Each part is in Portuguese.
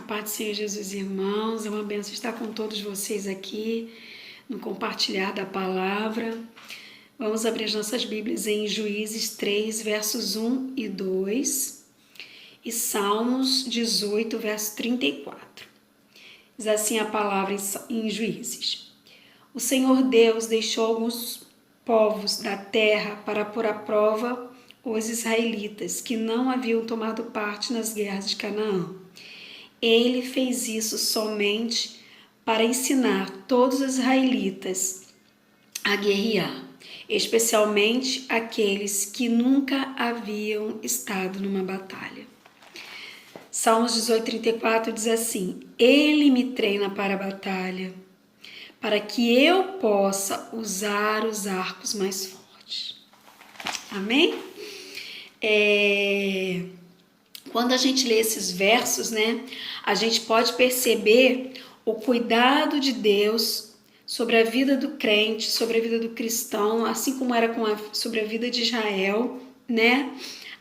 paz do Senhor Jesus, irmãos. É uma bênção estar com todos vocês aqui no compartilhar da palavra. Vamos abrir as nossas Bíblias em Juízes 3, versos 1 e 2 e Salmos 18, verso 34. Diz assim a palavra em Juízes. O Senhor Deus deixou alguns povos da terra para pôr à prova os israelitas, que não haviam tomado parte nas guerras de Canaã. Ele fez isso somente para ensinar todos os israelitas a guerrear, especialmente aqueles que nunca haviam estado numa batalha. Salmos 18:34 diz assim: Ele me treina para a batalha, para que eu possa usar os arcos mais fortes. Amém? Quando a gente lê esses versos, né, a gente pode perceber o cuidado de Deus sobre a vida do crente, sobre a vida do cristão, assim como era sobre a vida de Israel, né?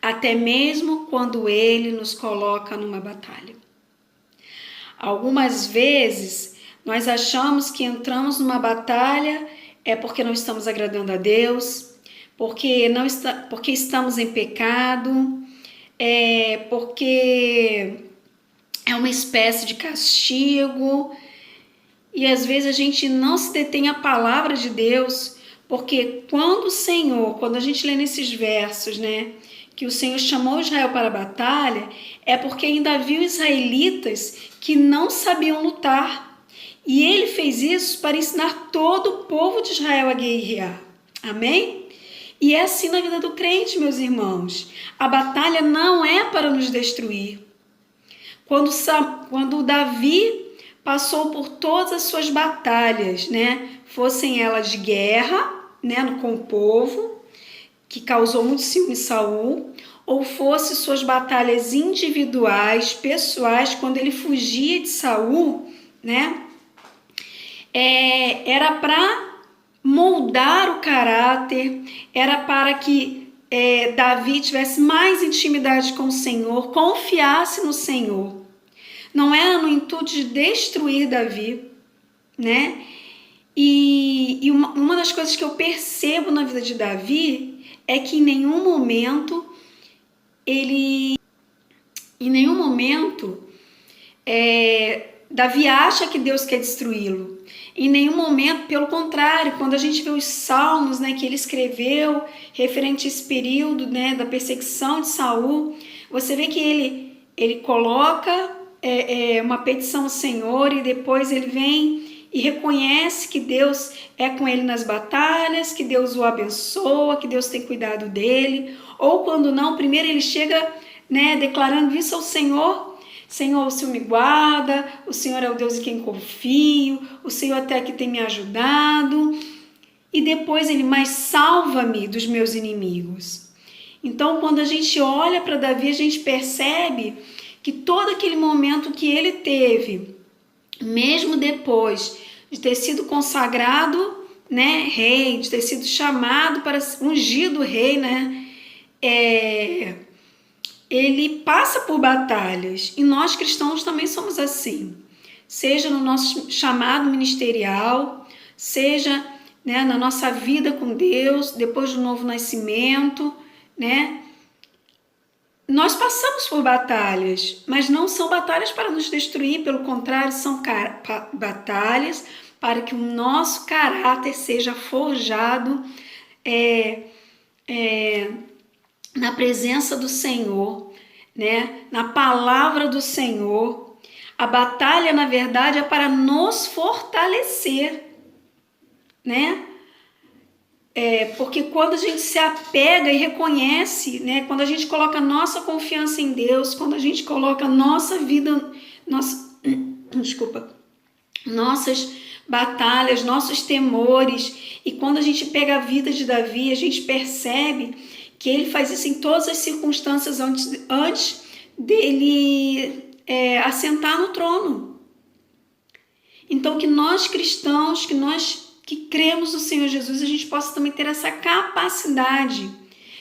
Até mesmo quando ele nos coloca numa batalha. Algumas vezes nós achamos que entramos numa batalha é porque não estamos agradando a Deus, porque estamos em pecado, porque é uma espécie de castigo, e às vezes a gente não se detém à palavra de Deus, porque quando a gente lê nesses versos, né, que o Senhor chamou Israel para a batalha, é porque ainda havia israelitas que não sabiam lutar, e ele fez isso para ensinar todo o povo de Israel a guerrear. Amém? E é assim na vida do crente, meus irmãos. A batalha não é para nos destruir. Quando Davi passou por todas as suas batalhas, né, fossem elas de guerra, né, com o povo, que causou muito ciúme em Saul, ou fossem suas batalhas individuais, pessoais, quando ele fugia de Saul, né, era para moldar o caráter, era para que Davi tivesse mais intimidade com o Senhor, confiasse no Senhor. Não era no intuito de destruir Davi, né? E uma das coisas que eu percebo na vida de Davi é que em nenhum momento Davi acha que Deus quer destruí-lo. Em nenhum momento, pelo contrário, quando a gente vê os salmos, né, que ele escreveu referente a esse período, né, da perseguição de Saul, você vê que ele coloca uma petição ao Senhor e depois ele vem e reconhece que Deus é com ele nas batalhas, que Deus o abençoa, que Deus tem cuidado dele. Ou quando não, primeiro ele chega, né, declarando isso ao Senhor. Senhor, o Senhor me guarda, o Senhor é o Deus em quem confio, o Senhor até que tem me ajudado. E depois ele, mas salva-me dos meus inimigos. Então, quando a gente olha para Davi, a gente percebe que todo aquele momento que ele teve, mesmo depois de ter sido consagrado, né, rei, de ter sido chamado para ungido rei, né, ele passa por batalhas, e nós cristãos também somos assim, seja no nosso chamado ministerial, seja, né, na nossa vida com Deus, depois do novo nascimento, né, nós passamos por batalhas, mas não são batalhas para nos destruir, pelo contrário, são batalhas para que o nosso caráter seja forjado na presença do Senhor, né? Na palavra do Senhor. A batalha, na verdade, é para nos fortalecer, né? Porque quando a gente se apega e reconhece, né? Quando a gente coloca nossa confiança em Deus, quando a gente coloca nossa vida, nossas batalhas, nossos temores, e quando a gente pega a vida de Davi, a gente percebe que ele faz isso em todas as circunstâncias antes dele assentar no trono. Então, que nós cristãos, que cremos no Senhor Jesus, a gente possa também ter essa capacidade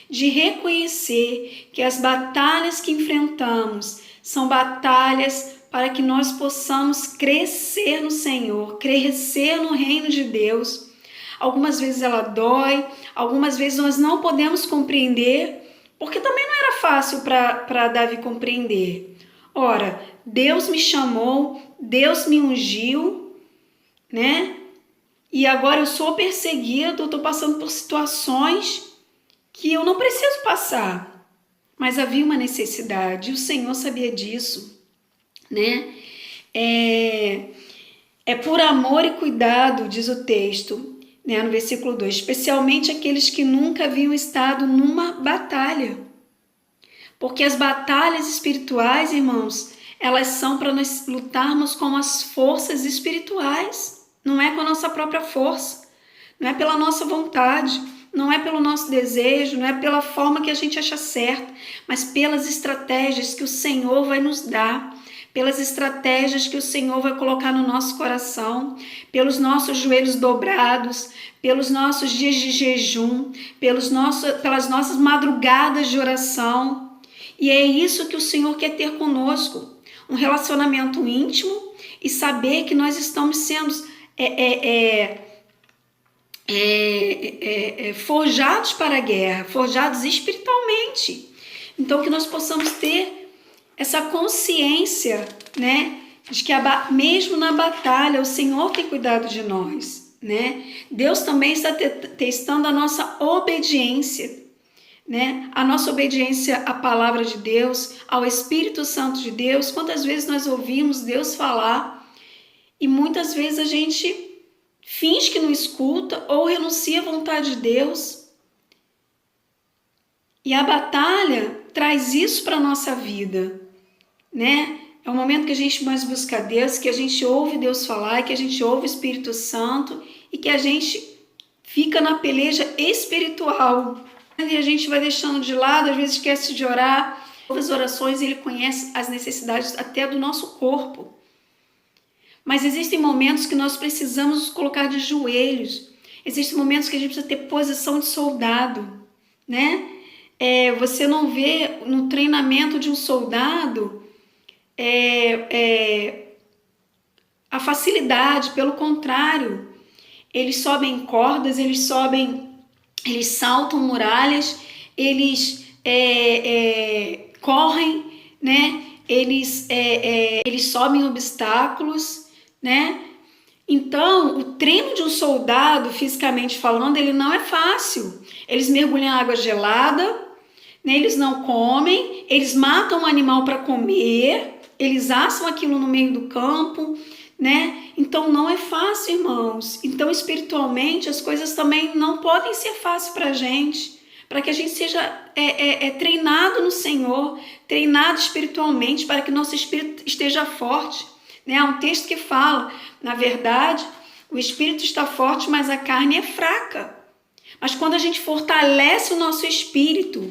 de reconhecer que as batalhas que enfrentamos são batalhas para que nós possamos crescer no Senhor, crescer no reino de Deus. Algumas vezes ela dói, algumas vezes nós não podemos compreender, porque também não era fácil para Davi compreender. Ora, Deus me chamou, Deus me ungiu, né? E agora eu sou perseguido, eu estou passando por situações que eu não preciso passar. Mas havia uma necessidade, e o Senhor sabia disso, né? É por amor e cuidado, diz o texto, né, no versículo 2, especialmente aqueles que nunca haviam estado numa batalha. Porque as batalhas espirituais, irmãos, elas são para nós lutarmos com as forças espirituais. Não é com a nossa própria força, não é pela nossa vontade, não é pelo nosso desejo, não é pela forma que a gente acha certa, mas pelas estratégias que o Senhor vai nos dar, pelas estratégias que o Senhor vai colocar no nosso coração, pelos nossos joelhos dobrados, pelos nossos dias de jejum, pelas nossas madrugadas de oração. E é isso que o Senhor quer ter conosco, um relacionamento íntimo e saber que nós estamos sendo forjados para a guerra, forjados espiritualmente. Então que nós possamos ter essa consciência, né, de que mesmo na batalha o Senhor tem cuidado de nós, né? Deus também está testando a nossa obediência, né? A nossa obediência à palavra de Deus, ao Espírito Santo de Deus. Quantas vezes nós ouvimos Deus falar e muitas vezes a gente finge que não escuta ou renuncia à vontade de Deus. E a batalha traz isso para a nossa vida, né? É o momento que a gente mais busca Deus, que a gente ouve Deus falar, que a gente ouve o Espírito Santo e que a gente fica na peleja espiritual. E a gente vai deixando de lado, às vezes esquece de orar. As orações, ele conhece as necessidades até do nosso corpo. Mas existem momentos que nós precisamos nos colocar de joelhos. Existem momentos que a gente precisa ter posição de soldado, né? Você não vê no treinamento de um soldado a facilidade, pelo contrário. Eles sobem cordas, eles saltam muralhas, eles correm, né? Eles sobem obstáculos, né? Então, o treino de um soldado, fisicamente falando, ele não é fácil. Eles mergulham em água gelada, né? Eles não comem, eles matam um animal para comer, eles assam aquilo no meio do campo, né? Então não é fácil, irmãos. Então, espiritualmente, as coisas também não podem ser fáceis para a gente, para que a gente seja treinado no Senhor, treinado espiritualmente, para que nosso espírito esteja forte. Né? Há um texto que fala, na verdade, o espírito está forte, mas a carne é fraca. Mas quando a gente fortalece o nosso espírito,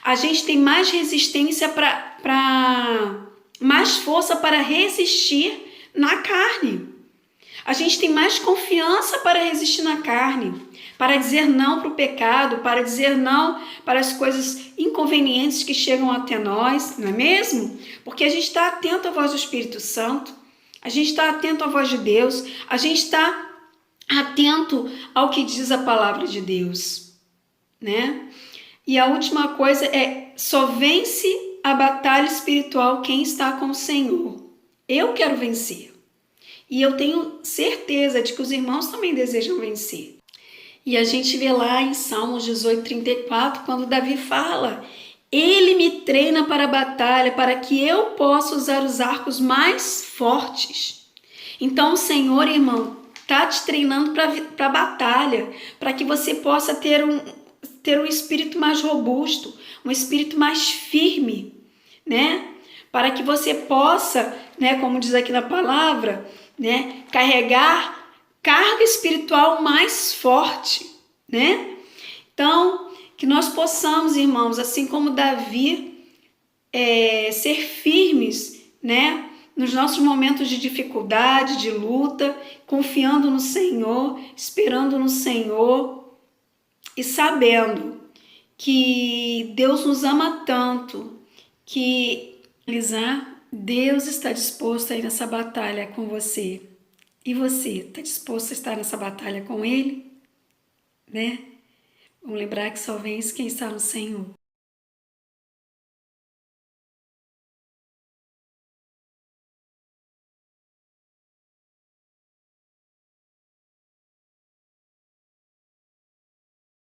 a gente tem mais resistência mais força para resistir na carne. A gente tem mais confiança para resistir na carne, para dizer não para o pecado, para dizer não para as coisas inconvenientes que chegam até nós, não é mesmo? Porque a gente está atento à voz do Espírito Santo, a gente está atento à voz de Deus, a gente está atento ao que diz a palavra de Deus, né? E a última coisa só vence a batalha espiritual quem está com o Senhor. Eu quero vencer. E eu tenho certeza de que os irmãos também desejam vencer. E a gente vê lá em Salmos 18:34, quando Davi fala: Ele me treina para a batalha, para que eu possa usar os arcos mais fortes. Então o Senhor, irmão, está te treinando para a batalha, para que você possa ter um espírito mais robusto, um espírito mais firme, né? Para que você possa, né, como diz aqui na palavra, né, carregar carga espiritual mais forte, né? Então, que nós possamos, irmãos, assim como Davi, ser firmes, né, nos nossos momentos de dificuldade, de luta, confiando no Senhor, esperando no Senhor e sabendo que Deus nos ama tanto que Deus está disposto a ir nessa batalha com você. E você, está disposto a estar nessa batalha com Ele? Né? Vamos lembrar que só vence quem está no Senhor.